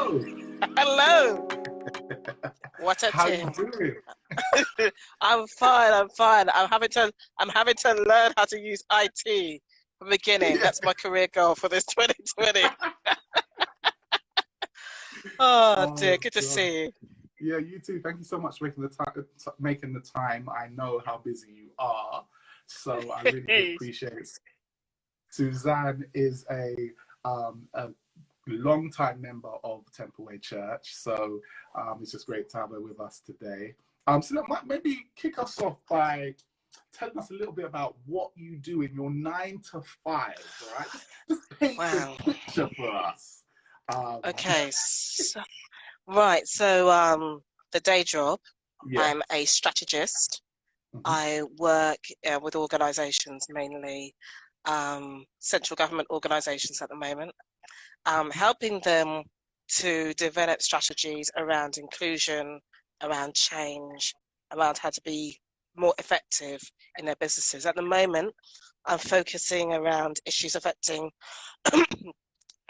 Hello. Hello. What a How you team. doing? I'm fine. I'm fine. I'm having to learn how to use IT from the beginning. Yeah. That's my career goal for this 2020. Oh dear. Oh Good to God. see you. Yeah, you too. Thank you so much for making the time. I know how busy you are, so I really do appreciate it. Suzanne is a long-time member of Templeway Church, so it's just great to have her with us today. So that might maybe kick us off by telling us a little bit about what you do in your 9 to 5, all right? Just paint the Wow. picture for us. Um, Okay. Right. So the day job. yes. I'm a strategist. Mhm. I work with organisations, mainly central government organisations at the moment, helping them to develop strategies around inclusion, around change, around how to be more effective in their businesses. At the moment, I'm focusing around issues affecting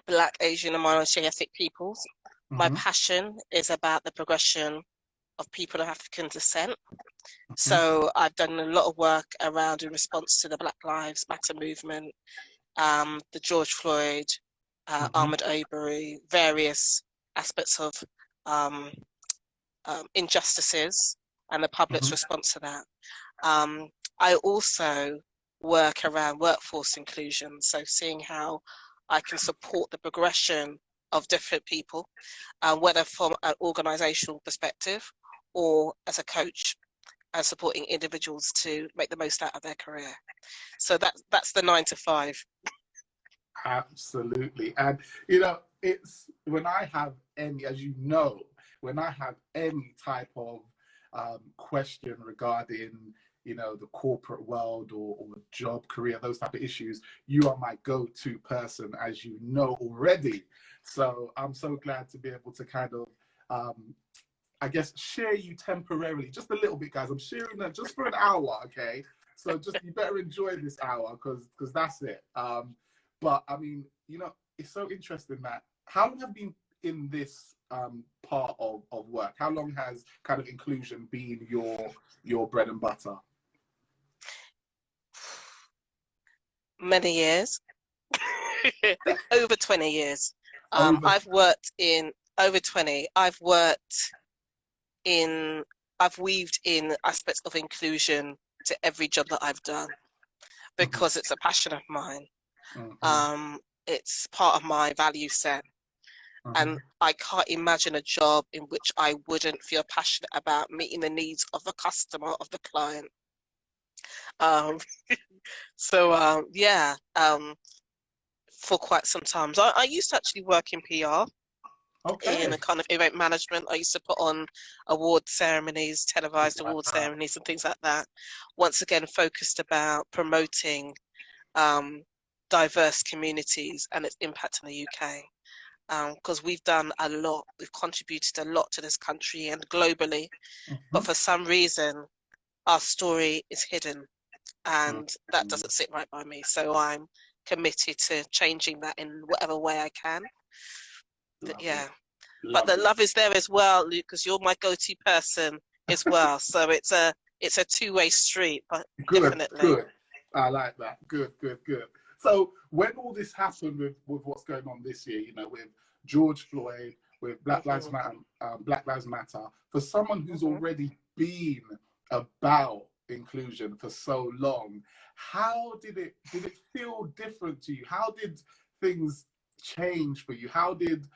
Black, Asian, and minority ethnic peoples. My Mhm. passion is about the progression of people of African descent. Mhm. So I've done a lot of work around in response to the Black Lives Matter movement, the George Floyd, Mhm. Ahmaud Arbery, various aspects of um, injustices and the public's Mhm. response to that. Um, I also work around workforce inclusion, so seeing how I can support the progression of different people, whether from an organizational perspective or as a coach, and supporting individuals to make the most out of their career. So that's the 9 to 5. Absolutely. And it's when I have any, as you know, when I have any type of question regarding, the corporate world or job, career, those type of issues, you are my go-to person, as you know already. So I'm so glad to be able to kind of I guess share you temporarily, just a little bit, guys. I'm sharing that just for an hour, okay? So just you better enjoy this hour because that's it. But I mean, it's so interesting that how long have you been in this part of work? How long has kind of inclusion been your bread and butter? Many years, over 20 years. Over. I've worked in over 20. In, I've weaved in aspects of inclusion to every job that I've done Mhm. because it's a passion of mine. Mhm. Um, it's part of my value set. And Mhm. I can't imagine a job in which I wouldn't feel passionate about meeting the needs of the customer, of the client. Um, so for quite some time. So I used to actually work in PR, in Okay. a kind of event management. I used to put on award ceremonies, televised award Wow. ceremonies and things like that. Once again, focused about promoting um, diverse communities and its impact in the UK. Because we've done a lot, we've contributed a lot to this country and globally, but Mhm. for some reason, our story is hidden, and that Mhm. doesn't sit right by me. So I'm committed to changing that in whatever way I can. But Lovely. yeah, but the Lovely. love is there as well, Luke, because you're my go-to person as well. So it's a two-way street, but Good, definitely. good. I like that. Good, good, good. So when all this happened with what's going on this year, with George Floyd, with Hmm. Black Lives Matter, for someone who's Hmm. already been about inclusion for so long, how did it feel different to you? How did things change for you? How did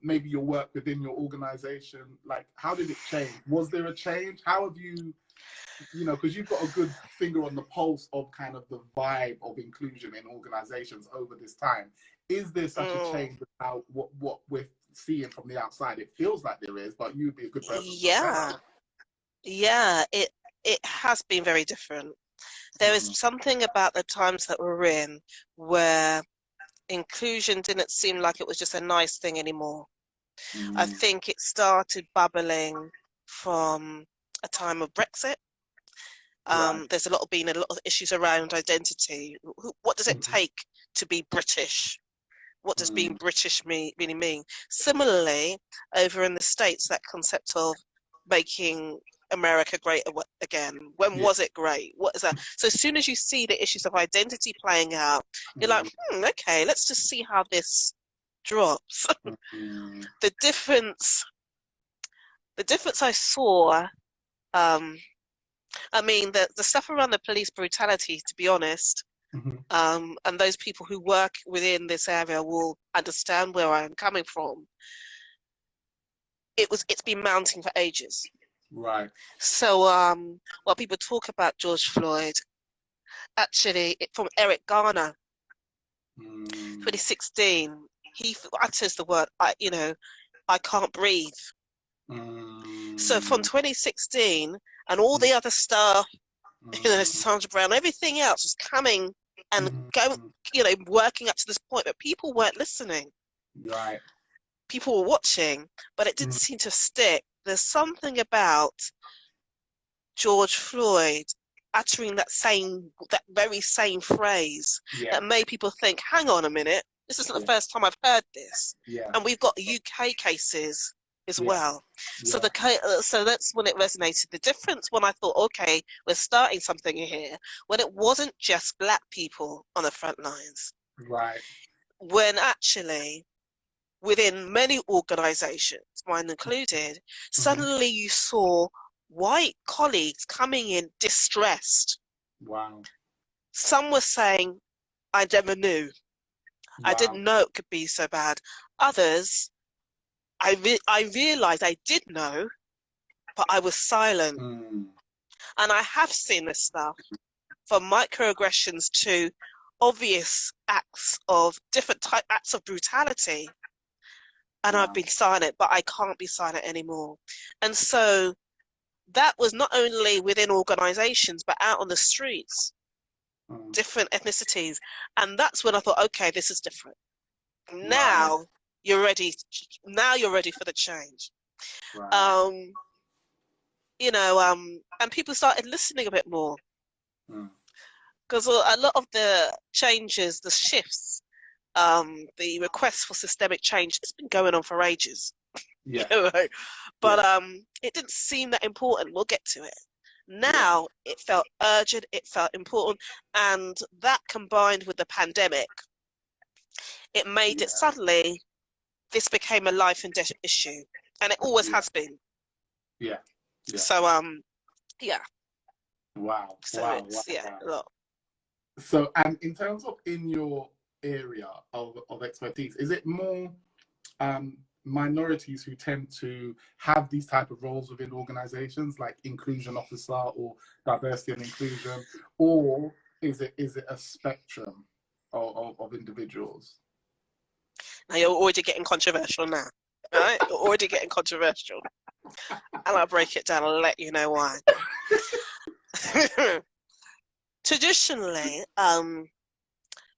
maybe your work within your organization, like how did it change? Was there a change? How have you because you've got a good finger on the pulse of kind of the vibe of inclusion in organizations over this time. Is there such a Mm. change with how what we're seeing from the outside? It feels like there is, but you'd be a good person to tell Yeah, us. yeah, it has been very different. There is Mm, something about the times that we're in where inclusion didn't seem like it was just a nice thing anymore. I mm, think it started bubbling from a time of Brexit. right. There's been a lot of issues around identity. What does it Mhm, take to be British? What does being British really mean? Similarly, over in the States, that concept of making America great again. When was it great? What is that? So as soon as you see the issues of identity playing out, you're like, okay, let's just see how this drops. The difference I saw, I mean, the stuff around the police brutality, to be honest, and those people who work within this area will understand where I'm coming from. It's been mounting for ages. Right. So while people talk about George Floyd, actually, from Eric Garner, 2016, he utters the word, I can't breathe. So from 2016 and all the other stuff, Sandra Brown, everything else was coming and going, working up to this point, but people weren't listening. Right. People were watching, but it didn't seem to stick. There's something about George Floyd uttering that very same phrase that made people think, hang on a minute, this isn't the first time I've heard this. And we've got UK cases as well. So so that's when it resonated. The difference when I thought, okay, we're starting something here, when it wasn't just Black people on the front lines. Right. When actually, within many organizations, mine included, suddenly you saw white colleagues coming in distressed. Wow. Some were saying, I never knew. I didn't know it could be so bad. Others, I realized I did know, but I was silent. And I have seen this stuff, from microaggressions to obvious acts of acts of brutality. And I've been silent, but I can't be silent anymore. And so that was not only within organizations, but out on the streets, different ethnicities. And that's when I thought, okay, this is different. Now you're ready. Now you're ready for the change. And people started listening a bit more. Because a lot of the changes, the shifts, the request for systemic change, it's been going on for ages. But it didn't seem that important. We'll get to it. Now it felt urgent, it felt important, and that combined with the pandemic, it made it suddenly, this became a life and death issue, and it always has been. So Wow. So a lot. So, and in terms of in your area of expertise, is it more minorities who tend to have these type of roles within organizations, like inclusion officer or diversity and inclusion, or is it a spectrum of individuals? Now you're already getting controversial now, right? You're already getting controversial. And I'll break it down and let you know why. Traditionally,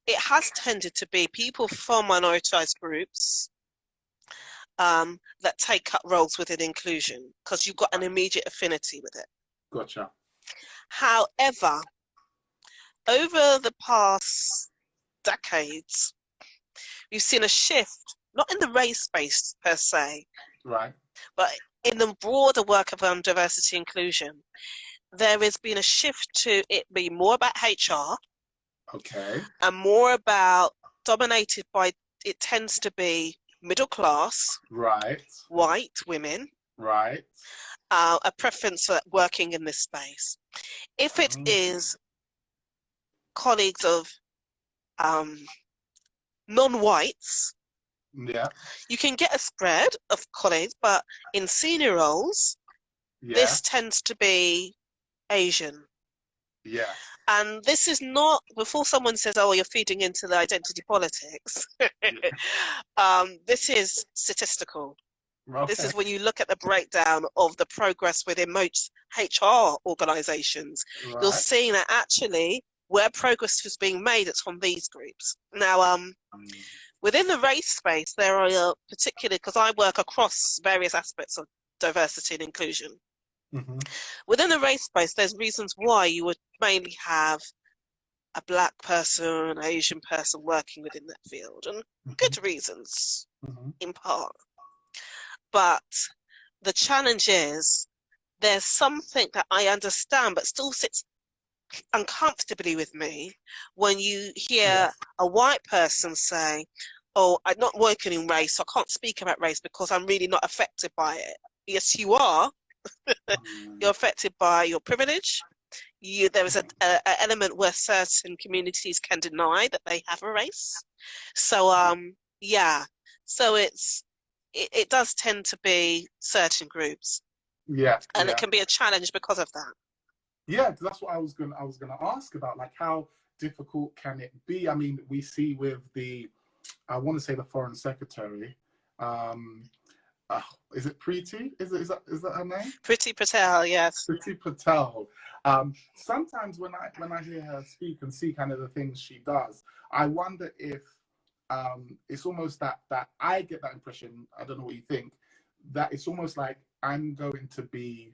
it has tended to be people from minoritized groups that take up roles within inclusion, because you've got an immediate affinity with it. Gotcha. However, over the past decades, we've seen a shift, not in the race space per se, but in the broader work of diversity inclusion. There has been a shift to it be more about HR, and more about, dominated by, it tends to be middle class, white women, a preference for working in this space. If it is colleagues of non-whites, you can get a spread of colleagues, but in senior roles, this tends to be Asian. And this is not, before someone says, oh, you're feeding into the identity politics, this is statistical. This is when you look at the breakdown of the progress within most HR organizations, you're seeing that actually where progress is being made, it's from these groups. Now, within the race space, there are particularly, because I work across various aspects of diversity and inclusion. Within the race space, there's reasons why you would mainly have a black person, an Asian person working within that field, and good reasons in part. But the challenge is there's something that I understand but still sits uncomfortably with me when you hear a white person say, oh, I'm not working in race, so I can't speak about race because I'm really not affected by it. Yes, you are. You're affected by your privilege. There is an element where certain communities can deny that they have a race. So, so it does tend to be certain groups. And it can be a challenge because of that. Yeah, that's what I was gonna ask about, like how difficult can it be? I mean, we see with I want to say the Foreign Secretary, is it Preeti? Is that her name? Priti Patel, yes. Priti Patel. Sometimes when I hear her speak and see kind of the things she does, I wonder if it's almost that I get that impression. I don't know what you think. That it's almost like I'm going to be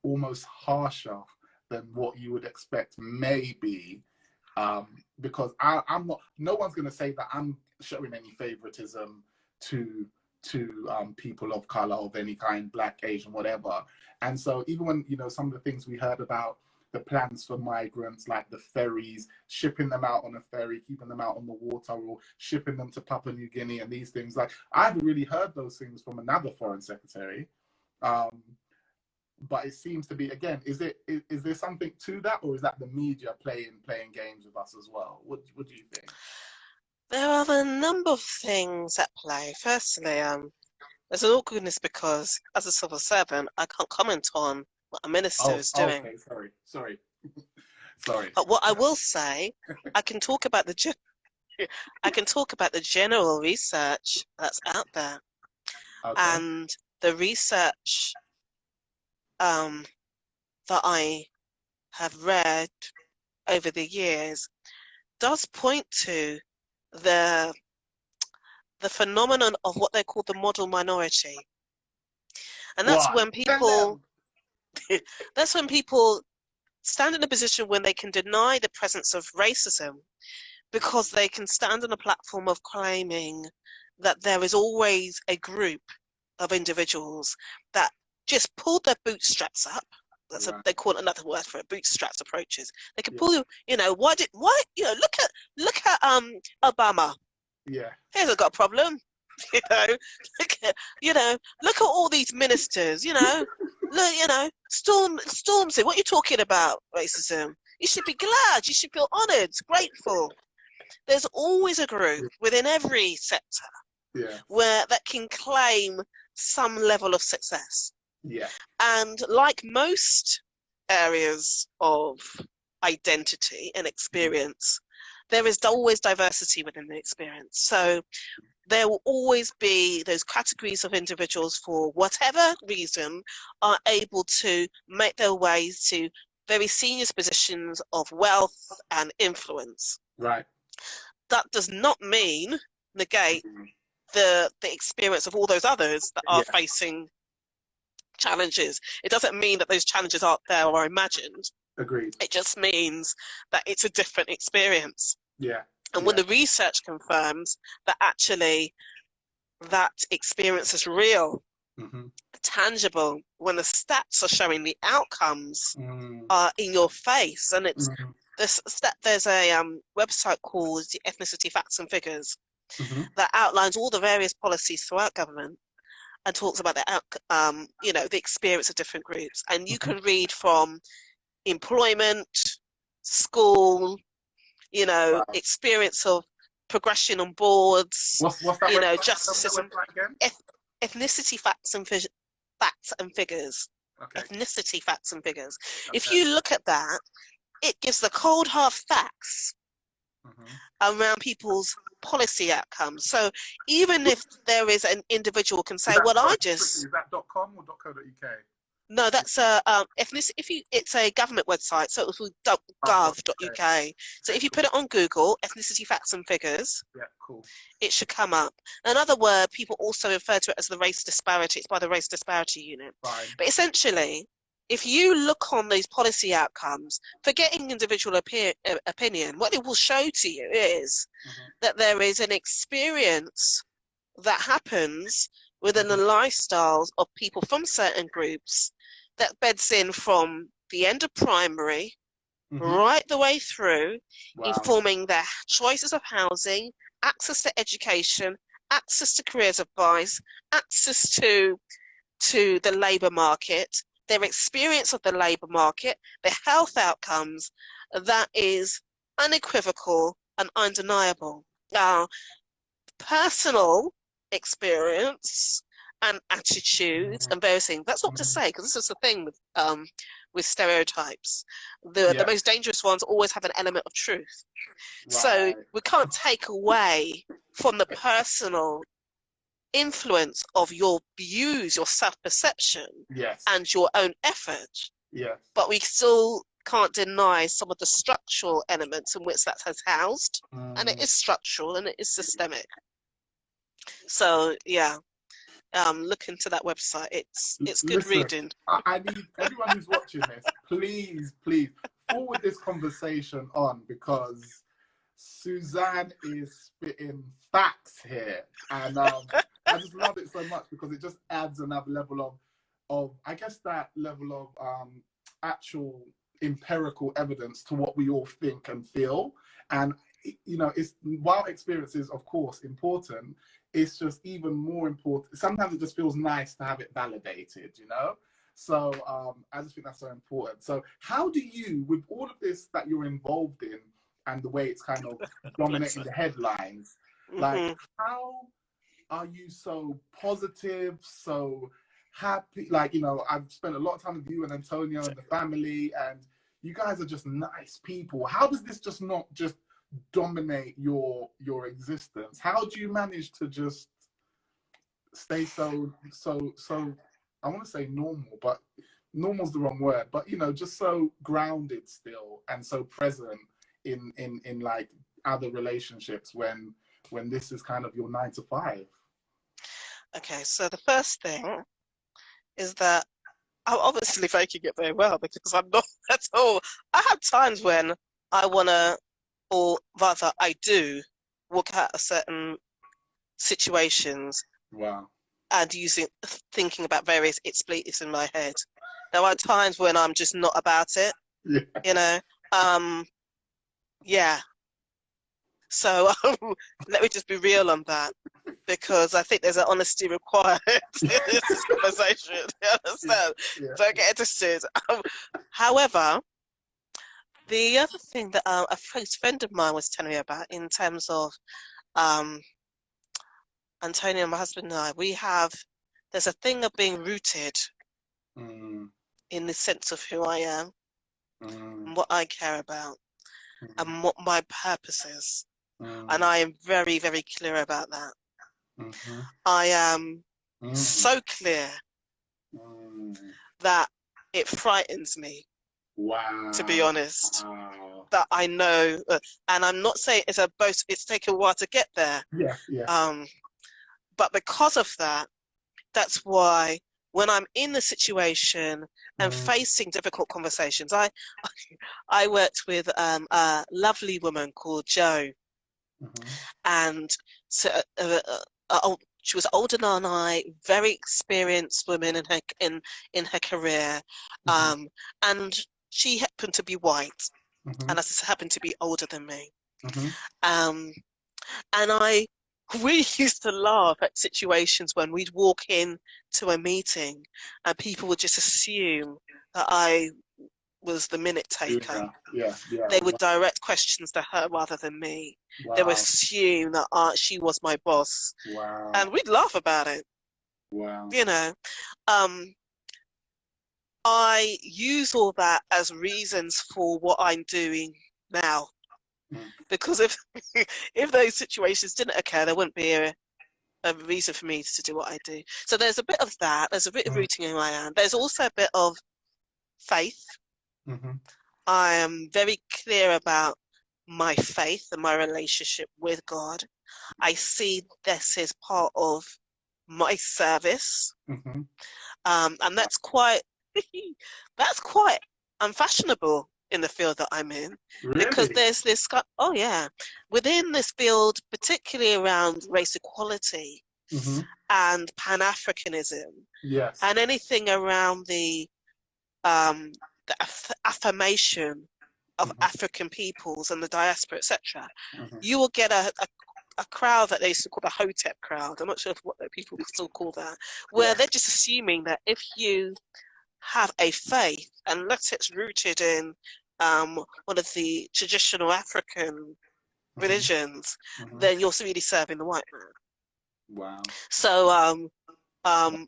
almost harsher than what you would expect, maybe, because I'm not. No one's going to say that I'm showing any favoritism to people of color of any kind, black, Asian, whatever. And so even when some of the things we heard about the plans for migrants, like the ferries, shipping them out on a ferry, keeping them out on the water, or shipping them to Papua New Guinea, and these things, like I haven't really heard those things from another foreign secretary. But it seems to be, again, is there something to that, or is that the media playing games with us as well? What do you think? There are a number of things at play. Firstly, there's an awkwardness because as a civil servant, I can't comment on what a minister is doing. Okay, sorry. Sorry. But what I will say, I can talk about the general research that's out there, and the research that I have read over the years does point to the phenomenon of what they call the model minority, and that's when people stand in a position when they can deny the presence of racism because they can stand on a platform of claiming that there is always a group of individuals that just pull their bootstraps up. They call it another word for it, bootstraps approaches. They can pull you. Look at Obama. Yeah. He hasn't got a problem. Look at all these ministers. Stormzy. What are you talking about? Racism. You should be glad. You should feel honoured, grateful. There's always a group within every sector where that can claim some level of success. Yeah. And like most areas of identity and experience, there is always diversity within the experience. So there will always be those categories of individuals, for whatever reason, are able to make their way to very senior positions of wealth and influence. Right. That does not negate the experience of all those others that are facing challenges. It doesn't mean that those challenges aren't there or imagined. Agreed. It just means that it's a different experience. Yeah. And when the research confirms that actually that experience is real, tangible, when the stats are showing the outcomes are in your face, and it's there's a website called the Ethnicity Facts and Figures that outlines all the various policies throughout government and talks about the experience of different groups. And you can read from employment, school, experience of progression on boards, what's that justice system, ethnicity facts and figures. Okay. Ethnicity facts and figures. Okay. If you look at that, it gives the cold hard facts around people's policy outcomes. So even if there is an individual can say, is that .com or .co.uk? No, that's it's a government website, so it was gov.uk. So if you put it on Google, ethnicity facts and figures, it should come up. Another word people also refer to it as the race disparity. It's by the Race Disparity Unit. Fine. But essentially, if you look on these policy outcomes, forgetting individual opinion, what it will show to you is that there is an experience that happens within the lifestyles of people from certain groups that beds in from the end of primary right the way through, informing their choices of housing, access to education, access to careers advice, access to the labour market, their experience of the labour market, their health outcomes, that is unequivocal and undeniable. Now, personal experience and attitudes and various things. That's not to say, because this is the thing with stereotypes. The most dangerous ones always have an element of truth. So we can't take away from the personal influence of your views, your self-perception, and your own effort. But we still can't deny some of the structural elements in which that has housed, and it is structural and it is systemic. So yeah, look into that website. It's good reading. I need everyone who's watching this, please forward this conversation on, because Suzanne is spitting facts here, and I just love it so much, because it just adds another level of I guess that level of actual empirical evidence to what we all think and feel. And you know, it's, while experience is of course important, it's just even more important. Sometimes it just feels nice to have it validated, you know? So I just think that's so important. So how do you, with all of this that you're involved in and the way it's kind of dominating the headlines, like how are you so positive, so happy? Like, you know, I've spent a lot of time with you and Antonio and the family, and you guys are just nice people. How does this just not just dominate your existence? How do you manage to just stay so I want to say normal, but normal's the wrong word, but you know, just so grounded still and so present in like other relationships when this is kind of your 9 to 5? Okay, so the first thing is that I'm obviously faking it very well, because I'm not at all. I have times when I want to, or rather I do, look at certain situations and thinking about various expletives in my head. There are times when I'm just not about it, you know. So let me just be real on that, because I think there's an honesty required in this conversation. You understand? Don't get interested. However, the other thing that a friend of mine was telling me about, in terms of Antonio, my husband, and I, there's a thing of being rooted in the sense of who I am and what I care about and what my purpose is. And I am very, very clear about that. I am so clear that it frightens me, to be honest, that I know, and I'm not saying it's a boast, it's taken a while to get there. But because of that, that's why when I'm in the situation and facing difficult conversations, I worked with a lovely woman called Jo, and so she was older than I, very experienced woman in her career, and she happened to be white, and I happened to be older than me, and we used to laugh at situations when we'd walk in to a meeting and people would just assume that I was the minute taker. They would direct questions to her rather than me. They would assume that she was my boss. And we'd laugh about it. You know, I use all that as reasons for what I'm doing now. Because if those situations didn't occur, there wouldn't be a reason for me to do what I do. So there's a bit of that. There's a bit of rooting in my hand. There's also a bit of faith. I am very clear about my faith and my relationship with God. I see this as part of my service. And that's quite That's quite unfashionable in the field that I'm in, because Really? there's this, oh yeah, within this field, particularly around race equality Hmm. and Pan-Africanism Yes. and anything around um, the affirmation of Hmm. African peoples and the diaspora, etc. Hmm. You will get a crowd that they used to call the Hotep crowd. I'm not sure what people still call that, where Yeah. they're just assuming that if you have a faith, unless it's rooted in one of the traditional African Hmm. religions, Hmm. then you're really serving the white man. Wow. So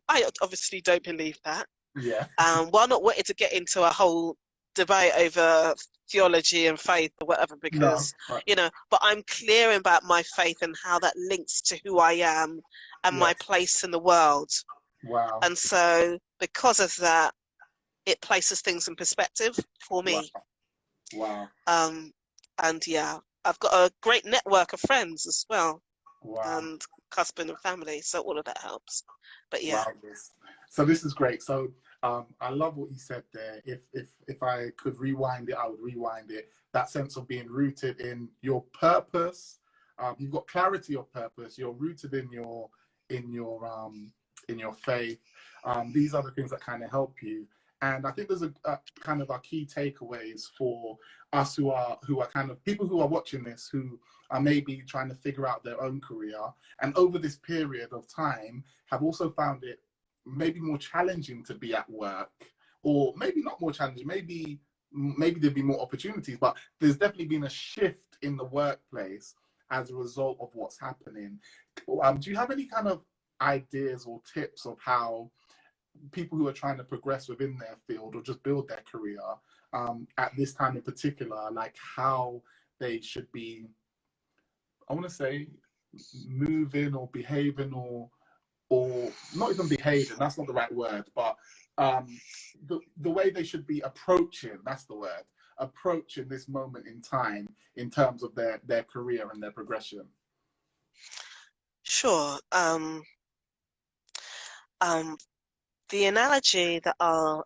I obviously don't believe that. Yeah. While not wanting to get into a whole debate over theology and faith or whatever, No. because, but I'm clear about my faith and how that links to who I am and my Yes. place in the world. Wow. And so because of that, it places things in perspective for Wow. me. Wow. Um, and yeah, I've got a great network of friends as well, Wow. and husband and family, so all of that helps. But yeah. Wow. So this is great. So I love what you said there. If I could rewind it, I would rewind it. That sense of being rooted in your purpose. You've got clarity of purpose. You're rooted in your faith. These are the things that kind of help you. And I think there's a kind of our key takeaways for us who are kind of people who are watching this, who are maybe trying to figure out their own career, and over this period of time have also found it maybe more challenging to be at work, or maybe not more challenging, maybe there'd be more opportunities, but there's definitely been a shift in the workplace as a result of what's happening. Do you have any kind of ideas or tips of how people who are trying to progress within their field or just build their career at this time in particular, like how they should be, I want to say, moving or behaving, or not even behaving, that's not the right word, but the way they should be approaching, that's the word, approaching this moment in time in terms of their career and their progression? Sure. Um, the analogy that I'll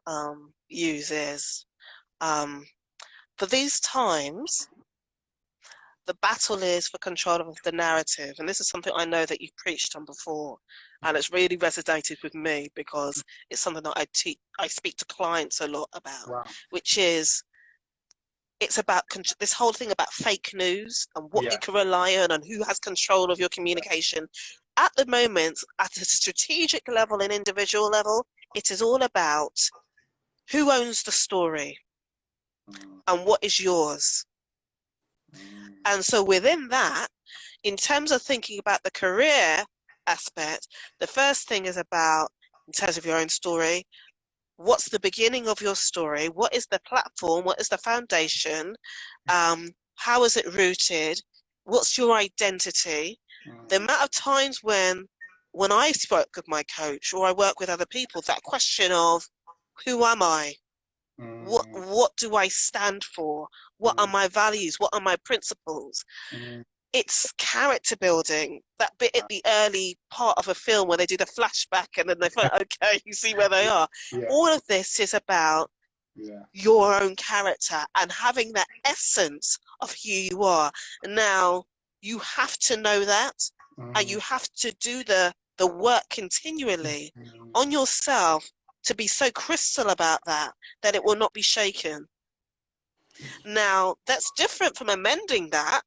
use is, for these times, the battle is for control of the narrative. And this is something I know that you've preached on before. And it's really resonated with me because it's something that I speak to clients a lot about, Wow. which is it's about this whole thing about fake news and what you Yeah. can rely on and who has control of your communication. At the moment, at a strategic level and individual level, it is all about who owns the story and what is yours. And so within that, in terms of thinking about the career aspect, the first thing is about, in terms of your own story, what's the beginning of your story? What is the platform? What is the foundation? How is it rooted? What's your identity? The amount of times when I spoke with my coach or I work with other people, that question of who am I? What do I stand for? What are my values? What are my principles? It's character building, that bit at the early part of a film where they do the flashback and then they find, okay, you see where they are. Yeah. All of this is about your own character and having that essence of who you are. Now, you have to know that, and you have to do the work continually on yourself to be so crystal about that it will not be shaken. Now, that's different from amending that.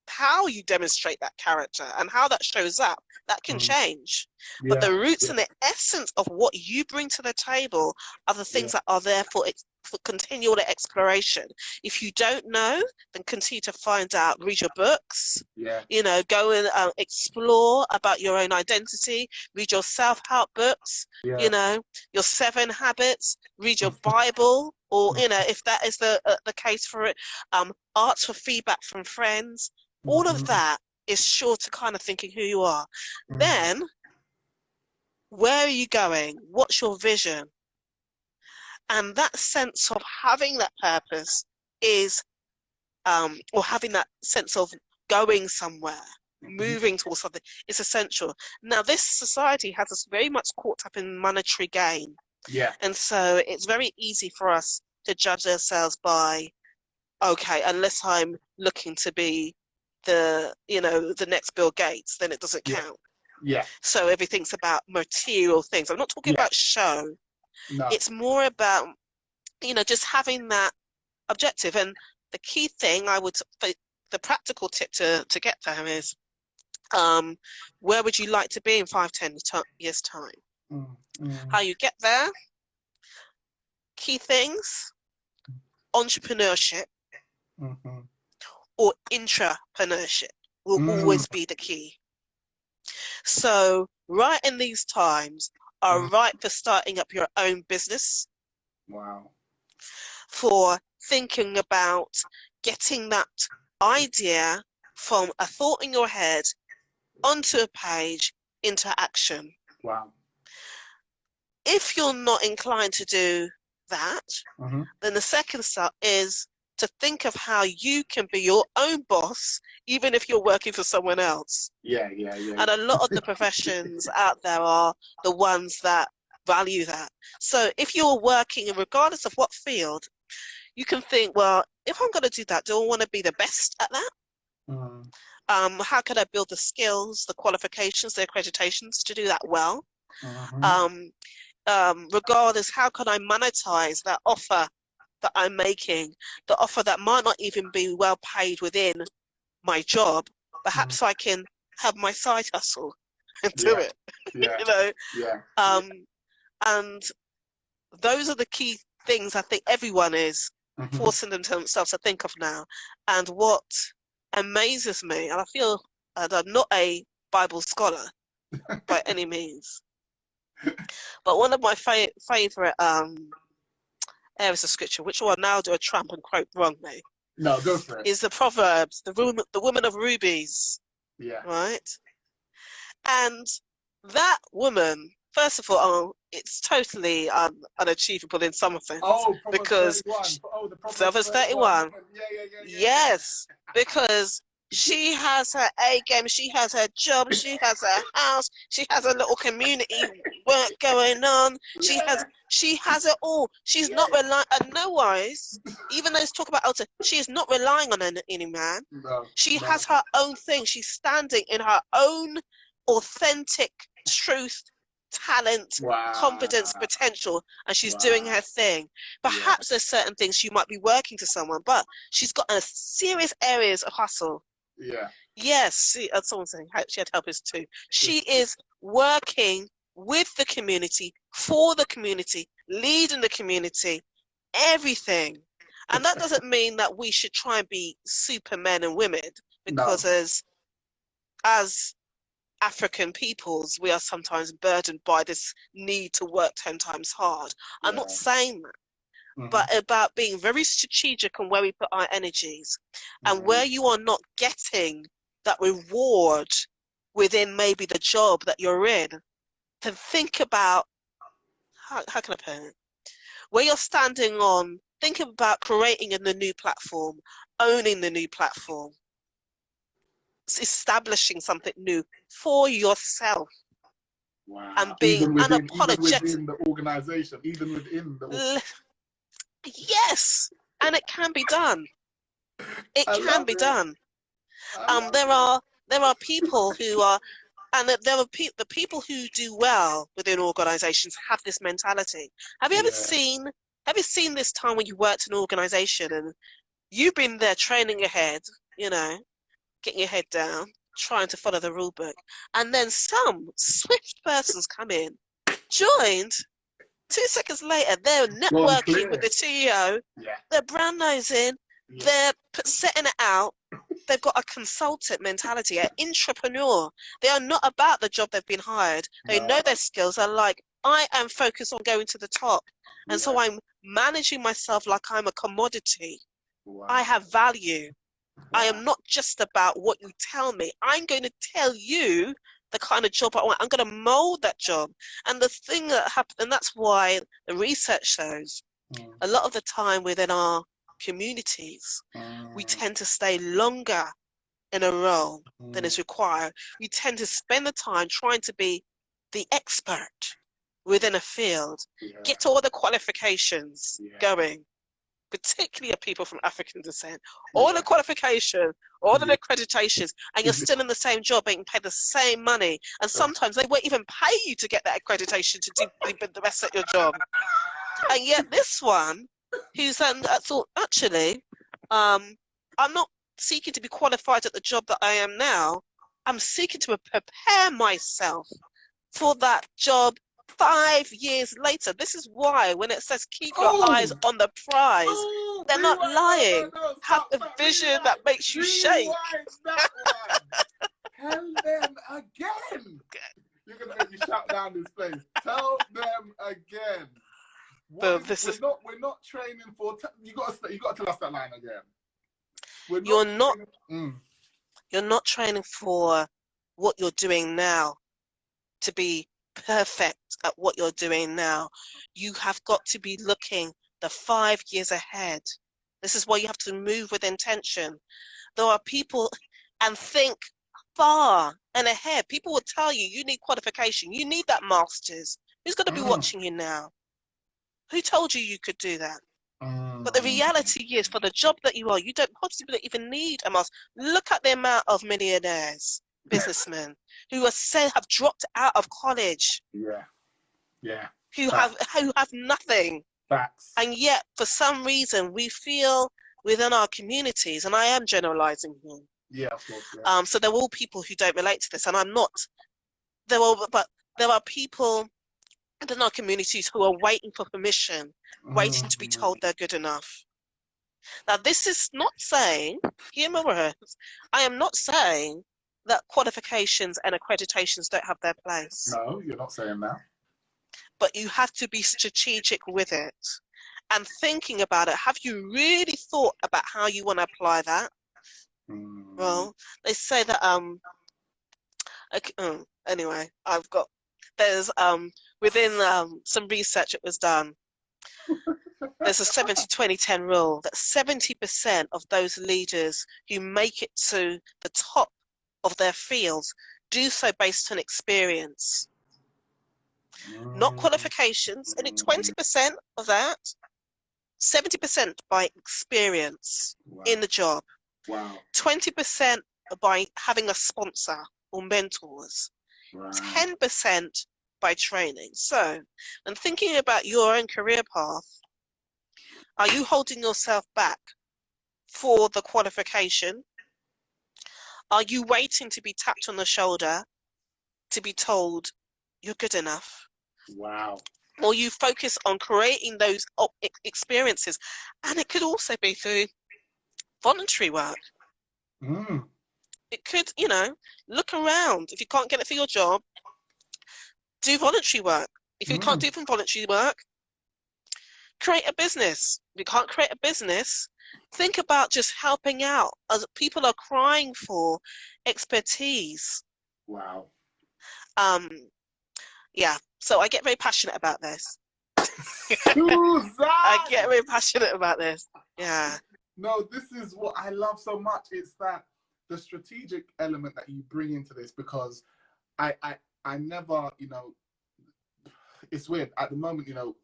How you demonstrate that character and how that shows up, that can change. But the roots and the essence of what you bring to the table are the things that are there for continual exploration. If you don't know, then continue to find out, read your books, go and explore about your own identity, read your self-help books, your 7 habits, read your Bible, or, if that is the case for it, ask for feedback from friends. All of that is sure to kind of thinking who you are. Then, where are you going? What's your vision? And that sense of having that purpose is, or having that sense of going somewhere, moving towards something, is essential. Now, this society has us very much caught up in monetary gain. Yeah. And so it's very easy for us to judge ourselves by, okay, unless I'm looking to be the next Bill Gates, then it doesn't Yeah. count. Yeah. So everything's about material things. I'm not talking Yeah. about show. No. It's more about, just having that objective. And the key thing the practical tip to get there is, where would you like to be in 5, 10 years time? How you get there? Key things: entrepreneurship or intrapreneurship will always be the key. So right in these times are right for starting up your own business. Wow. For thinking about getting that idea from a thought in your head onto a page into action. Wow. If you're not inclined to do that, then the second step is to think of how you can be your own boss, even if you're working for someone else. Yeah. And a lot of the professions out there are the ones that value that. So if you're working, regardless of what field, you can think, well, if I'm going to do that, do I want to be the best at that? How can I build the skills, the qualifications, the accreditations to do that well? Regardless, how can I monetize that offer that I'm making, the offer that might not even be well paid within my job? Perhaps I can have my side hustle and do it. And those are the key things I think everyone is forcing themselves to think of now. And what amazes me, and I feel that I'm not a Bible scholar by any means, but one of my favorite areas of scripture, which I'll now do a tramp and quote wrongly. No, go for it. Is the Proverbs, the woman of rubies. Yeah. Right? And that woman, first of all, it's totally unachievable in some offense. Oh, because the Proverbs 31. Yeah. Yes, because she has her A game, she has her job, she has her house, she has a little community work going on. She has it all. She's not relying, and no wise, even though it's talk about altar, she is not relying on any man. She has her own thing. She's standing in her own authentic truth, talent, confidence, potential, and she's doing her thing. Perhaps there's certain things she might be working to someone, but she's got a serious areas of hustle. Yes, someone saying she had helpers too. She is working with the community, for the community, leading the community, everything. And that doesn't mean that we should try and be supermen and women, because as African peoples, we are sometimes burdened by this need to work 10 times hard. I'm not saying that, but about being very strategic on where we put our energies, and where you are not getting that reward within maybe the job that you're in, to think about, how can I put it? Where you're standing on, think about creating a new platform, owning the new platform, establishing something new for yourself, and being unapologetic. Even within the organization, even within the yes, and it can be done. It can be done. There are people who are, and the people who do well within organizations have this mentality. Have you ever seen this time when you worked in an organization and you've been there training your head, getting your head down, trying to follow the rule book, and then some swift persons come in, joined, 2 seconds later they're networking with the CEO, they're brand nosing, they're setting it out. They've got a consultant mentality, an intrapreneur. They are not about the job they've been hired. They know their skills. They're like, I am focused on going to the top. And so I'm managing myself like I'm a commodity. I have value. I am not just about what you tell me. I'm going to tell you the kind of job I want. I'm going to mold that job. And the thing that happens, and that's why the research shows a lot of the time within our communities, we tend to stay longer in a role than is required. We tend to spend the time trying to be the expert within a field, get all the qualifications going, particularly of people from African descent, all the qualification, all the accreditations, and you're still in the same job being paid the same money. And sometimes they won't even pay you to get that accreditation to do the rest of your job. And yet this one, who's thought, actually, I'm not seeking to be qualified at the job that I am now. I'm seeking to prepare myself for that job 5 years later. This is why when it says keep your eyes on the prize, they're not lying. Have a vision that makes you shake. Tell them again. You're going to make me shut down this place. Tell them again. We're not training for... You got to tell us that line again. You're not training for what you're doing now to be perfect at what you're doing now. You have got to be looking the 5 years ahead. This is why you have to move with intention. There are people and think far and ahead. People will tell you, you need qualification. You need that master's. Who's going to be watching you now? Who told you you could do that? But the reality is, for the job that you are, you don't possibly even need a master. Look at the amount of millionaires, businessmen, who have dropped out of college. Who have nothing. Facts. And yet, for some reason, we feel within our communities, and I am generalizing here. Yeah, of course. Yeah. So there are all people who don't relate to this, and I'm not. But there are people in our communities who are waiting for permission, waiting to be told they're good enough. Now, this is not saying, hear my words, I am not saying that qualifications and accreditations don't have their place. No, you're not saying that. But you have to be strategic with it and thinking about it. Have you really thought about how you want to apply that? Well, they say that, anyway, there's, within some research that was done, there's a 70-20-10 rule that 70% of those leaders who make it to the top of their fields do so based on experience, not qualifications. And 20% of that, 70% by experience in the job. 20% by having a sponsor or mentors. 10% by training. So, when thinking about your own career path, are you holding yourself back for the qualification? Are you waiting to be tapped on the shoulder to be told you're good enough? Wow. Or you focus on creating those experiences, and it could also be through voluntary work. It could, look around. If you can't get it for your job, do voluntary work. If you can't do voluntary work, create a business. If you can't create a business, think about just helping out, as people are crying for expertise. Wow. Yeah. So I get very passionate about this. Suzanne! I get very passionate about this. Yeah. No, this is what I love so much. It's that the strategic element that you bring into this, because I never, it's weird at the moment, I'm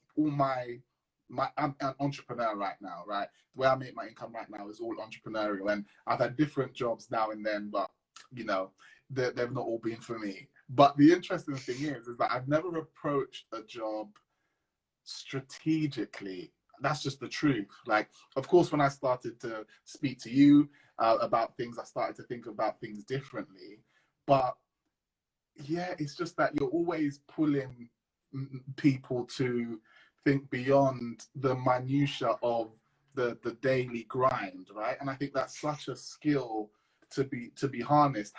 an entrepreneur right now, right? The way I make my income right now is all entrepreneurial, and I've had different jobs now and then, but they've not all been for me. But the interesting thing is that I've never approached a job strategically. That's just the truth. Like, of course, when I started to speak to you about things, I started to think about things differently. But yeah, it's just that you're always pulling people to think beyond the minutia of the daily grind, right? And I think that's such a skill to be harnessed.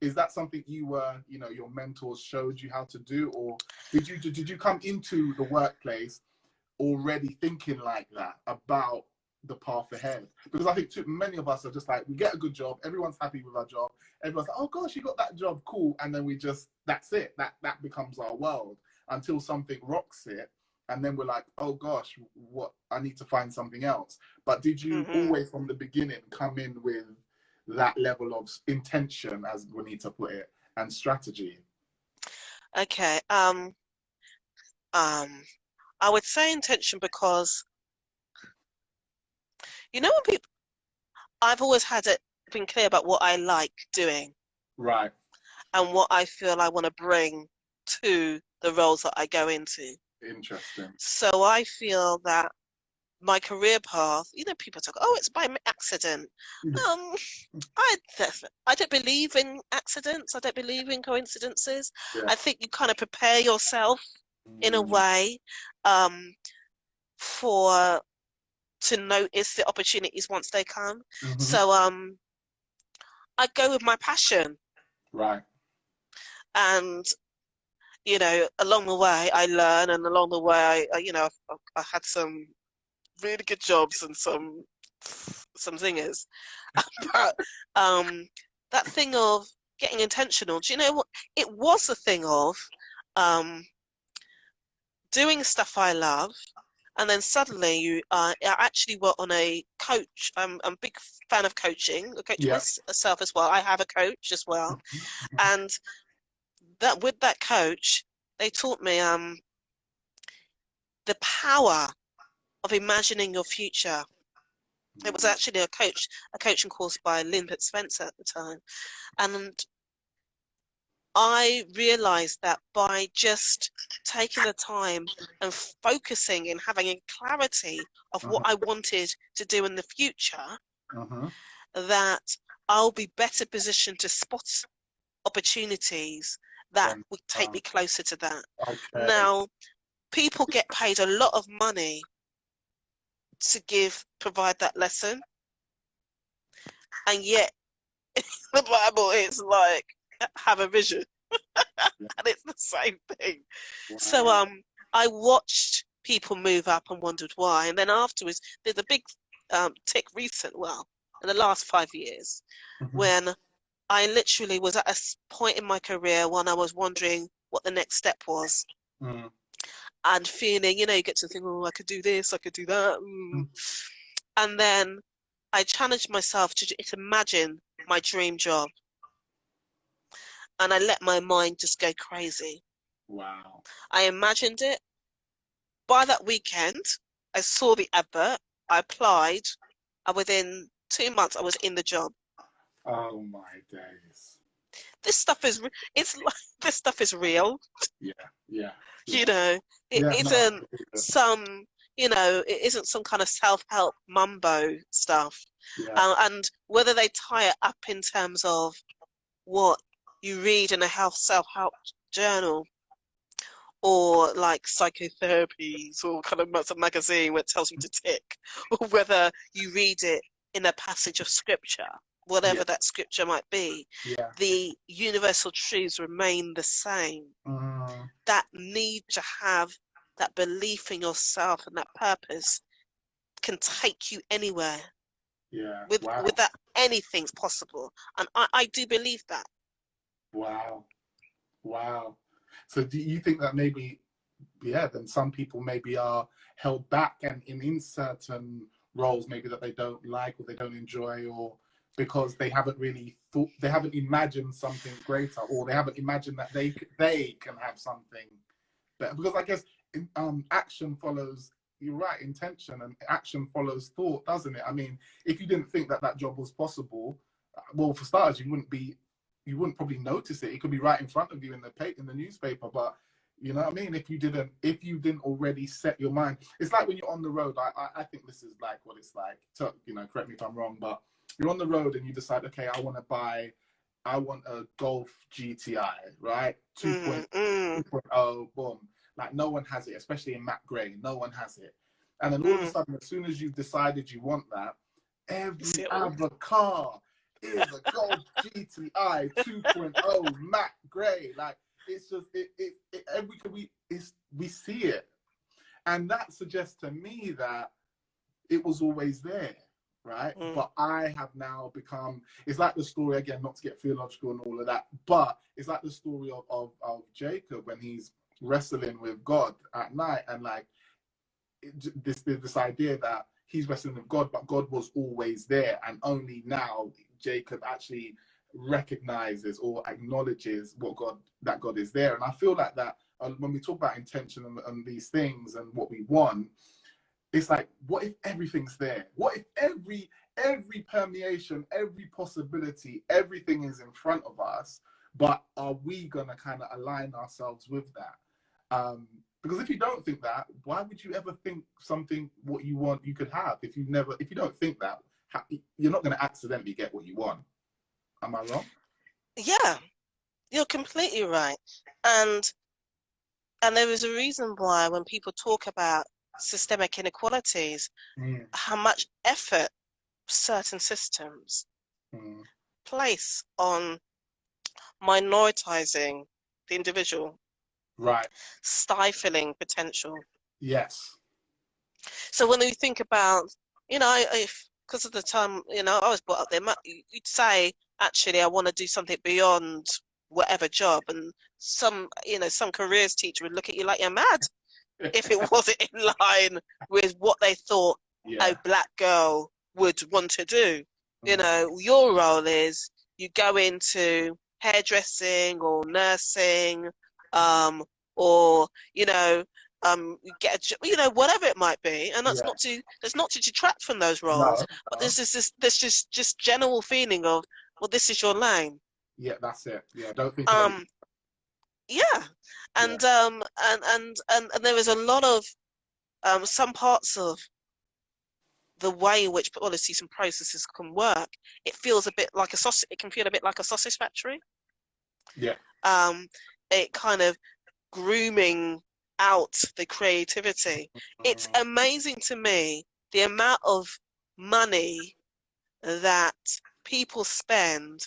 Is that something you were, your mentors showed you how to do, or did you come into the workplace already thinking like that about the path ahead? Because I think many of us are just like, we get a good job, everyone's happy with our job, everyone's like, oh gosh, you got that job, cool, and then that's it, that becomes our world until something rocks it, and then we're like, oh gosh, what, I need to find something else. But did you always from the beginning come in with that level of intention, as we need to put it, and strategy? Okay. I would say intention because, you know, when people, I've always had it been clear about what I like doing Right. and what I feel I want to bring to the roles that I go into. Interesting. So I feel that my career path, you know, people talk, oh, it's by accident. Um, I don't believe in accidents. I don't believe in coincidences. Yeah. I think you kind of prepare yourself in a Mm. way for to notice the opportunities once they come. Mm-hmm. So I go with my passion, Right. and you know, along the way I learn, and along the way you know, I had some really good jobs and some zingers. But that thing of getting intentional, do you know what? It was a thing of um, doing stuff I love, and then suddenly you I actually were on a coach. I'm a big fan of coaching. I coach Yeah. myself as well. I have a coach as well, Mm-hmm. and that with that coach, they taught me the power of imagining your future. It was actually a coaching course by Lynn Spencer at the time, and I realized that by just taking the time and focusing and having a clarity of what I Uh-huh. wanted to do in the future, Uh-huh. that I'll be better positioned to spot opportunities that Then, would take me closer to that. okay. Now, people get paid a lot of money to provide that lesson, and yet the Bible is like, have a vision, Yeah. and it's the same thing. So Wow. I watched people move up and wondered why, and then afterwards there's a big tick well, in the last 5 years, Mm-hmm. when I literally was at a point in my career when I was wondering what the next step was, Mm. and feeling, you know, you get to think, oh, I could do this, I could do that, Mm. and then I challenged myself to imagine my dream job, and I let my mind just go crazy. Wow. I imagined it. By that weekend, I saw the advert, I applied, and within 2 months, I was in the job. Oh my days. This stuff is, it's like, this stuff is real. Yeah. Yeah. You Yeah. know, it Yeah. No. isn't some, you know, it isn't some kind of self-help mumbo stuff. Yeah. And whether they tie it up in terms of what you read in a self-help journal, or like psychotherapies, or kind of some magazine where it tells you to tick, or whether you read it in a passage of scripture, Yeah. whatever that scripture might be, Yeah. the universal truths remain the same. Mm. That need to have that belief in yourself and that purpose can take you anywhere. Yeah. With Wow. that, anything's possible, and I do believe that. Wow. Wow. So do you think that maybe, yeah, then some people maybe are held back and in certain roles maybe that they don't like or they don't enjoy, or because they haven't really thought, they haven't imagined something greater, or they haven't imagined that they can have something better. Because I guess action follows, you're right, intention, and action follows thought, doesn't it? I mean, if you didn't think that that job was possible, well, for starters, you wouldn't probably notice it. It could be right in front of you in the newspaper, but you know what I mean? If you didn't already set your mind, it's like when you're on the road. I think this is like what it's like. So, you know, correct me if I'm wrong, but you're on the road and you decide, okay, I want a Golf GTI, right? 2.0, boom. Like no one has it, especially in matte grey. No one has it. And then all of a sudden, as soon as you've decided you want that, every other car is a Golf GTI 2.0 matte grey. Like it's just we see it, and that suggests to me that it was always there, right? But I have now become, it's like the story, again, not to get theological and all of that, but it's like the story of Jacob when he's wrestling with God at night, and like this idea that he's wrestling with God, but God was always there, and only now Jacob actually recognizes or acknowledges that God is there. And I feel like that when we talk about intention and these things and what we want, it's like, what if everything's there? What if every permeation, every possibility, everything is in front of us, but are we gonna kind of align ourselves with that? Because if you don't think that, why would you ever think something what you want you could have? If you don't think that, you're not going to accidentally get what you want. Am I wrong? Yeah, you're completely right. And there is a reason why when people talk about systemic inequalities, how much effort certain systems place on minoritizing the individual, right, stifling potential. Yes. So when we think about, because of the time, I was brought up there, you'd say, actually, I want to do something beyond whatever job, and some careers teacher would look at you like you're mad if it wasn't in line with what they thought a black girl would want to do. Your role is you go into hairdressing or nursing, or you get whatever it might be, and that's not to detract from those roles, but there's just general feeling of, well, this is your lane. Yeah, that's it. Yeah, don't think. Yeah, and there is a lot of some parts of the way in which policies and processes can work. It feels a bit like a sausage. It can feel a bit like a sausage factory. Yeah. It kind of grooming out the creativity. It's amazing to me the amount of money that people spend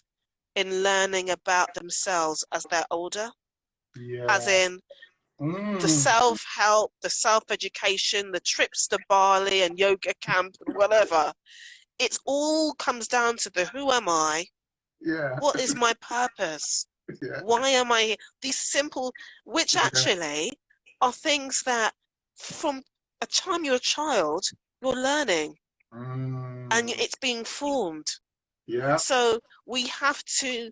in learning about themselves as they're older. As in the self-help, the self-education, the trips to Bali and yoga camp and whatever. It all comes down to the who am I? Yeah. What is my purpose? Yeah. Why am I here? These simple, which actually are things that from a time you're a child, you're learning and it's being formed. Yeah. So we have to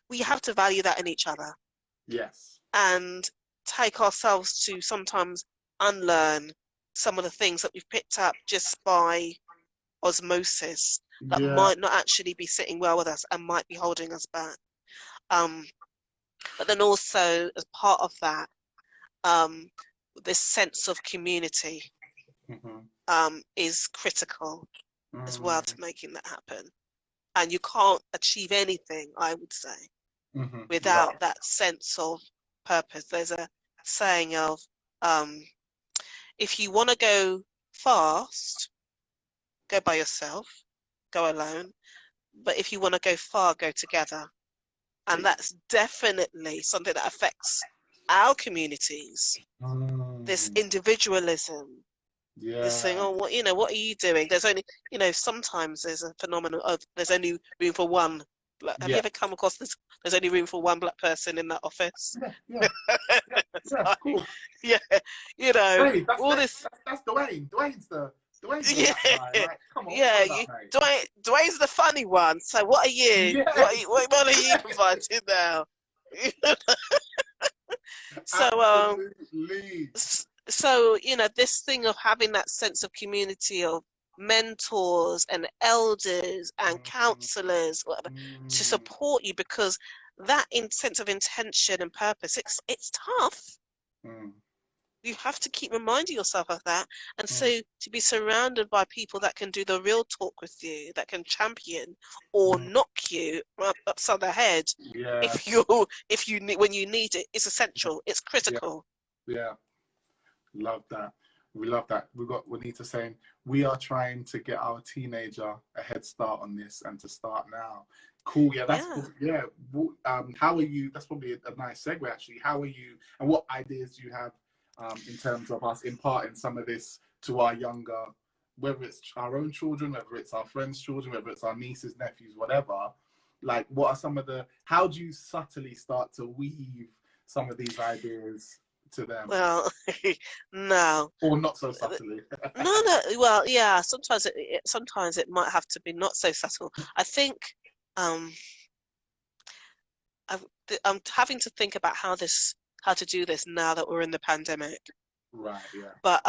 value that in each other. Yes. And take ourselves to sometimes unlearn some of the things that we've picked up just by osmosis that might not actually be sitting well with us and might be holding us back. But then also as part of that, this sense of community is critical as well to making that happen. And you can't achieve anything, I would say, without that sense of purpose. There's a saying of, if you want to go fast, go by yourself, go alone. But if you want to go far, go together. And that's definitely something that affects our communities. This individualism. This thing, what are you doing? There's only, sometimes there's a phenomenon of there's only room for one. Have you ever come across this? There's only room for one black person in that office. Cool. Yeah, Hey, all this. That's Dwayne. Dwayne's the guy, right? Come on. Yeah, Dwayne's the funny one. So what are you? Yes. What are you inviting now? So this thing of having that sense of community of mentors and elders and counselors, whatever, to support you, because that sense of intention and purpose, it's tough. You have to keep reminding yourself of that, and so to be surrounded by people that can do the real when you need it, it's essential, it's critical. Love that. We love that. We need to say we are trying to get our teenager a head start on this and to start now. Cool. How are you? That's probably a nice segue actually. How are you, and what ideas do you have in terms of us imparting some of this to our younger, whether it's our own children, whether it's our friends' children, whether it's our nieces, nephews, whatever? Like, what are some of how do you subtly start to weave some of these ideas to them? Well, no. Or not so subtly. No. Well, yeah. Sometimes it might have to be not so subtle. I think I'm having to think about how how to do this now that we're in the pandemic. Right. Yeah. But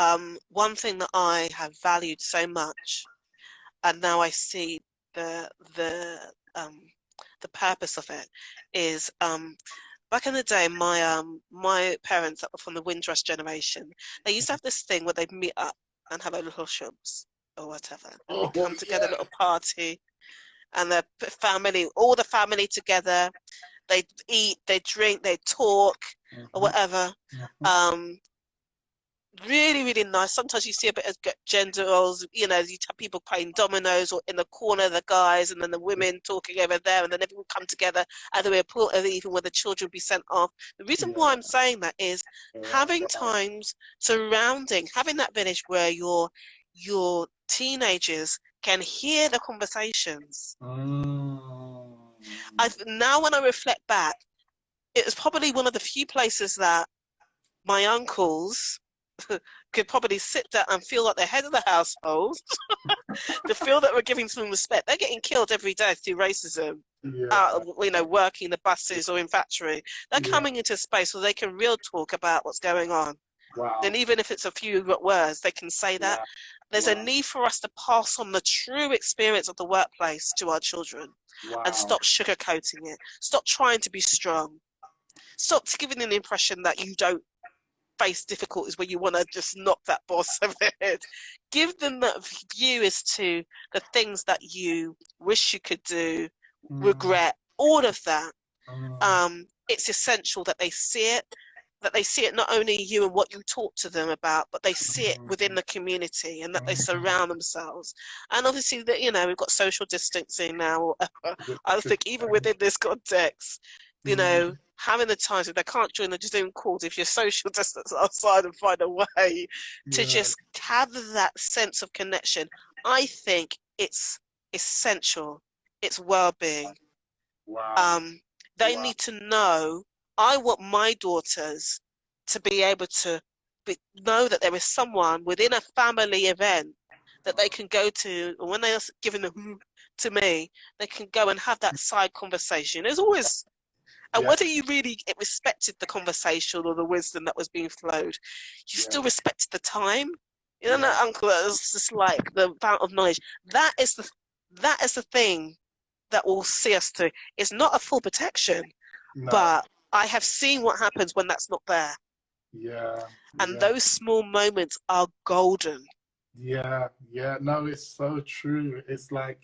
one thing that I have valued so much, and now I see the purpose of it, is back in the day, my parents that were from the Windrush generation, they used to have this thing where they'd meet up and have a little shubs or whatever. Oh, They'd come together, yeah. little party, and the family, all the family together. They'd eat, they'd drink, they'd talk, or whatever. Really, really nice. Sometimes you see a bit of gender roles, you know, you have people playing dominoes or in the corner, the guys, and then the women talking over there, and then everyone come together, and then even where the children would be sent off. The reason why I'm saying that is having times surrounding, having that village where your teenagers can hear the conversations. Now when I reflect back, it was probably one of the few places that my uncles could probably sit there and feel like they're head of the household, to feel that we're giving them respect. They're getting killed every day through racism, you know, working the buses or in factory. They're coming into space where they can real talk about what's going on. Wow. And even if it's a few words, they can say that. There's a need for us to pass on the true experience of the workplace to our children and stop sugarcoating it. Stop trying to be strong. Stop giving them the impression that you don't face difficulties where you want to just knock that boss over the head. Give them that view as to the things that you wish you could do, regret, all of that. It's essential that they see it, not only you and what you talk to them about, but they see it within the community, and that they surround themselves. And obviously that, you know, we've got social distancing now. I think even within this context, you know, having the times if they can't join the Zoom calls, if you're social distance outside, and find a way to just have that sense of connection. I think it's essential. It's well-being. They need to know. I want my daughters to be able to know that there is someone within a family event that they can go to, or when they're giving them to me, they can go and have that side conversation. There's always, and whether you really respected the conversation or the wisdom that was being flowed, you still respected the time. You know, that uncle that was just like the amount of knowledge. That is the thing that will see us through. It's not a full protection, but I have seen what happens when that's not there. And those small moments are golden. No, it's so true. It's like,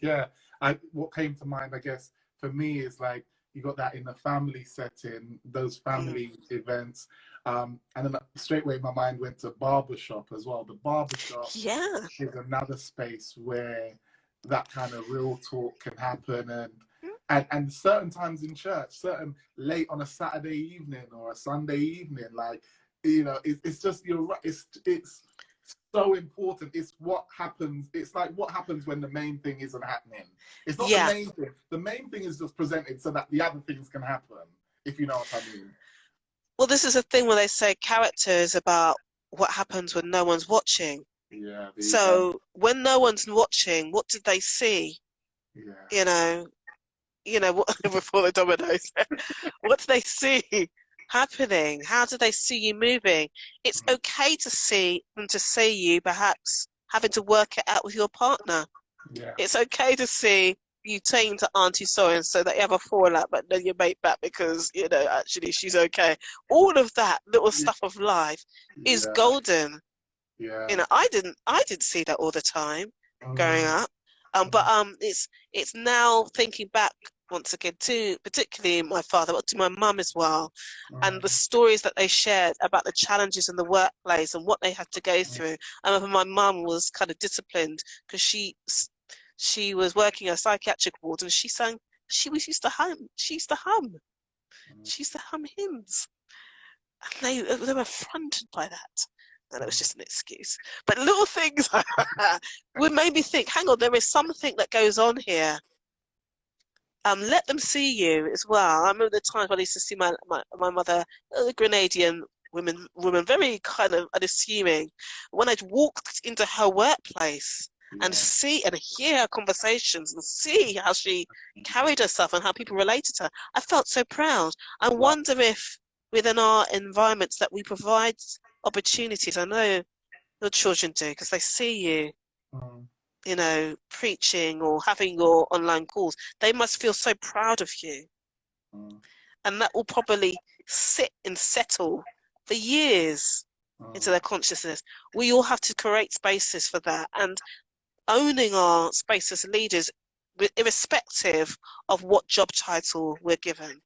what came to mind, I guess, for me is like, you got that in the family setting, those family events. And then straight away my mind went to barbershop as well. The barbershop is another space where that kind of real talk can happen, and certain times in church, certain late on a Saturday evening or a Sunday evening, like, you know, it's just, you're right, it's so important. It's what happens. It's like what happens when the main thing isn't happening. It's not the main thing. The main thing is just presented so that the other things can happen, if you know what I mean. Well, this is a thing where they say character is about what happens when no one's watching. So when no one's watching, what did they see? You know what, before the dominoes. What do they see happening? How do they see you moving? It's okay to see them, to see you perhaps having to work it out with your partner. It's okay to see you saying to Auntie so-and-so that you have a fallout, but then you make back because, you know, actually she's okay. All of that little stuff of life is golden. You know, I didn't see that all the time growing up. But it's now thinking back once again to particularly my father, but to my mum as well, and the stories that they shared about the challenges in the workplace and what they had to go through. I remember my mum was kind of disciplined because she was working a psychiatric ward, and she used to hum hymns, and they were affronted by that. And it was just an excuse. But little things would make me think, hang on, there is something that goes on here. Let them see you as well. I remember the times when I used to see my mother, the Grenadian woman, very kind of unassuming. When I'd walked into her workplace and see and hear her conversations and see how she carried herself and how people related to her, I felt so proud. I wonder if within our environments that we provide opportunities. I know your children do, because they see you, you know, preaching or having your online calls. They must feel so proud of you. And that will probably sit and settle for years into their consciousness. We all have to create spaces for that, and owning our space as leaders, irrespective of what job title we're given.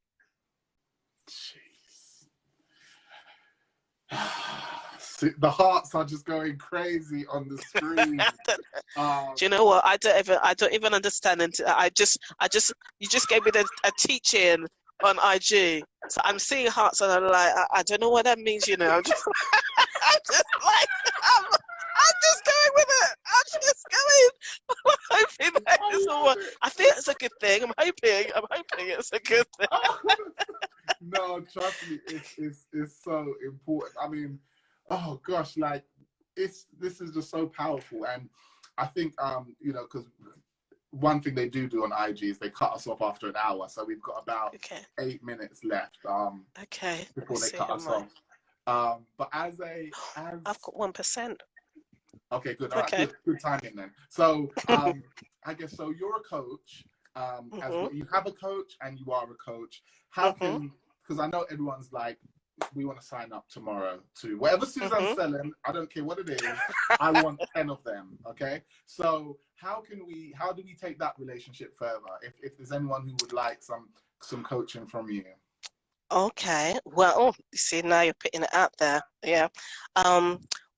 See, the hearts are just going crazy on the screen. Do you know what? I don't even understand. And you just gave me a teaching on IG. So I'm seeing hearts, and I'm like, I don't know what that means. You know, I'm just like, I'm just going with it. I'm just going. I'm hoping that is all. I think it's a good thing. I'm hoping it's a good thing. No, trust me, it's so important. I mean, oh gosh, like this is just so powerful. And I think you know, because one thing they do on IG is they cut us off after an hour, so we've got about 8 minutes left before they cut us off. But as I've got 1%. Okay, good. All right, good timing then. So I guess so. You're a coach. As well, you have a coach, and you are a coach. How can, because I know everyone's like, we want to sign up tomorrow to whatever Suzanne's selling. I don't care what it is. I want 10 of them. Okay. So how do we take that relationship further? If there's anyone who would like some coaching from you. Okay. Well, you see, now you're putting it out there. Yeah.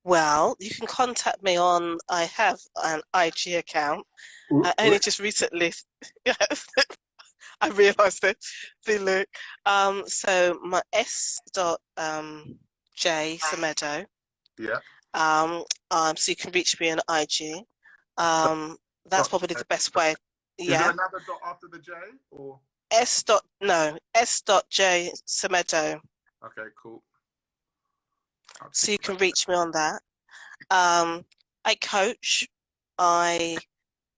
Well, you can contact me on. I have an IG account. I only just recently. I realised it. See, look. So my S.J Semedo. Yeah. So you can reach me on IG. That's probably the best way. Yeah. Is there another dot after the J or? S.J Semedo. Okay, cool. So you can reach me on that. I coach. I'm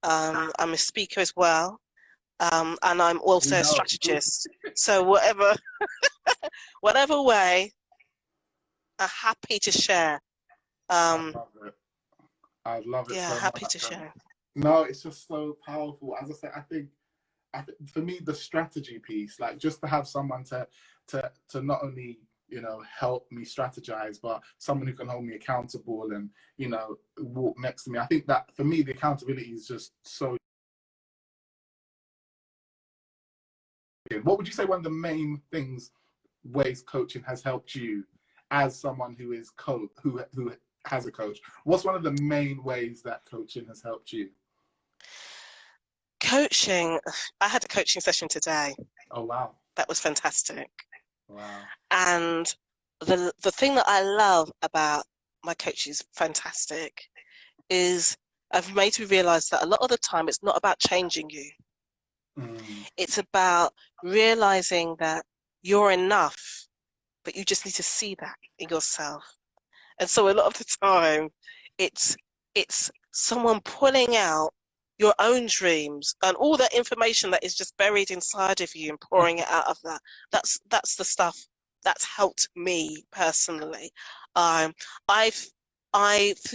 a speaker as well. And I'm also a strategist. So whatever way, I'm happy to share. I love it. I love it. Yeah, so happy much. to share. No, it's just so powerful. As I said, I think for me the strategy piece, like just to have someone to not only, you know, help me strategize, but someone who can hold me accountable and, you know, walk next to me. I think that for me the accountability is just so. What would you say one of the main ways coaching has helped you as someone who is who has a coach? What's one of the main ways that coaching has helped you? Coaching, I had a coaching session today. Oh wow. That was fantastic. Wow. And the thing that I love about my coach is fantastic is I've made me realize that a lot of the time it's not about changing you. It's about realizing that you're enough, but you just need to see that in yourself. And so a lot of the time it's someone pulling out your own dreams and all that information that is just buried inside of you and pouring it out of that. That's the stuff that's helped me personally. Through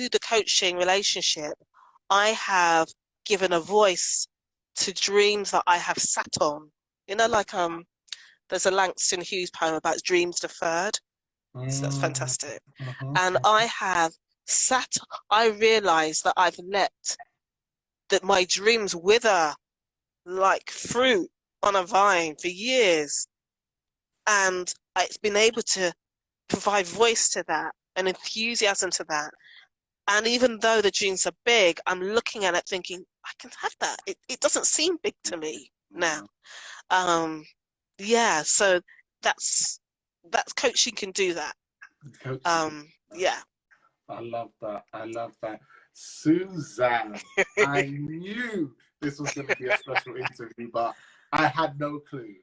the coaching relationship, I have given a voice to dreams that I have sat on. You know, like there's a Langston Hughes poem about dreams deferred. So that's fantastic. And I realized that I've let that my dreams wither like fruit on a vine for years. And I've been able to provide voice to that and enthusiasm to that. And even though the dreams are big, I'm looking at it thinking, I can have that. It doesn't seem big to me now. Yeah, so that's coaching can do that. Yeah. I love that. Suzanne, I knew this was going to be a special interview, but I had no clue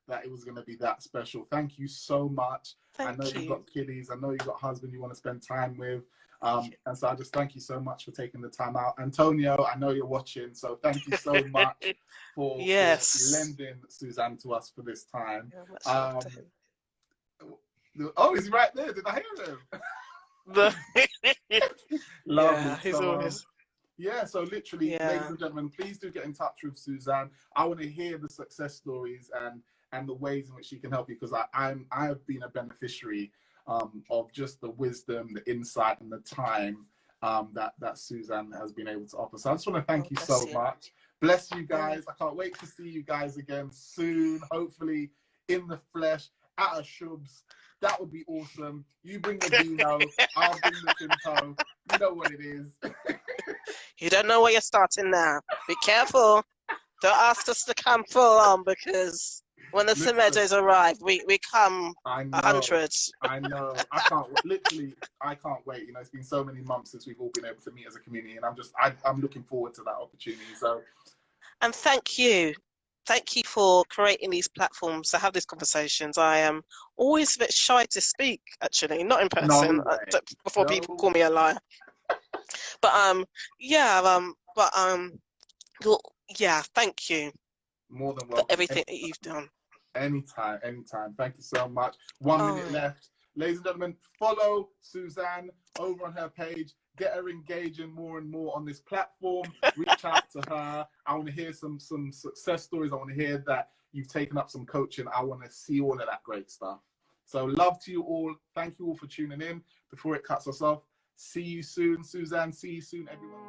that it was going to be that special. Thank you so much. I know you've got kiddies. I know you've got a husband you want to spend time with. And so I just thank you so much for taking the time out. Antonio, I know you're watching, so thank you so much for lending Suzanne to us for this time. Oh, he's right there. Did I hear him? Lovely. Yeah, he's So, always. yeah, so literally, Yeah. ladies and gentlemen, please do get in touch with Suzanne. I want to hear the success stories and the ways in which she can help you, because I have been a beneficiary of just the wisdom, the insight, and the time that Suzanne has been able to offer. So I just want to thank you so much. Bless you guys. I can't wait to see you guys again soon, hopefully in the flesh, at a Shubs. That would be awesome. You bring the Vino, I'll bring the Tinto. You know what it is. You don't know where you're starting now. Be careful. Don't ask us to come full on, because when the Semedos arrive, we come 100. I know. I can't. Literally, I can't wait. You know, it's been so many months since we've all been able to meet as a community, and I'm looking forward to that opportunity. So, and thank you for creating these platforms to have these conversations. I am always a bit shy to speak, actually, not in person, before people call me a liar. But yeah, thank you. More than welcome. For everything that you've done. Anytime. Thank you so much. 1 minute left. Ladies and gentlemen, follow Suzanne over on her page. Get her engaging more and more on this platform. Reach out to her. I want to hear some success stories. I want to hear that you've taken up some coaching. I want to see all of that great stuff. So love to you all. Thank you all for tuning in. Before it cuts us off, see you soon, Suzanne. See you soon, everyone.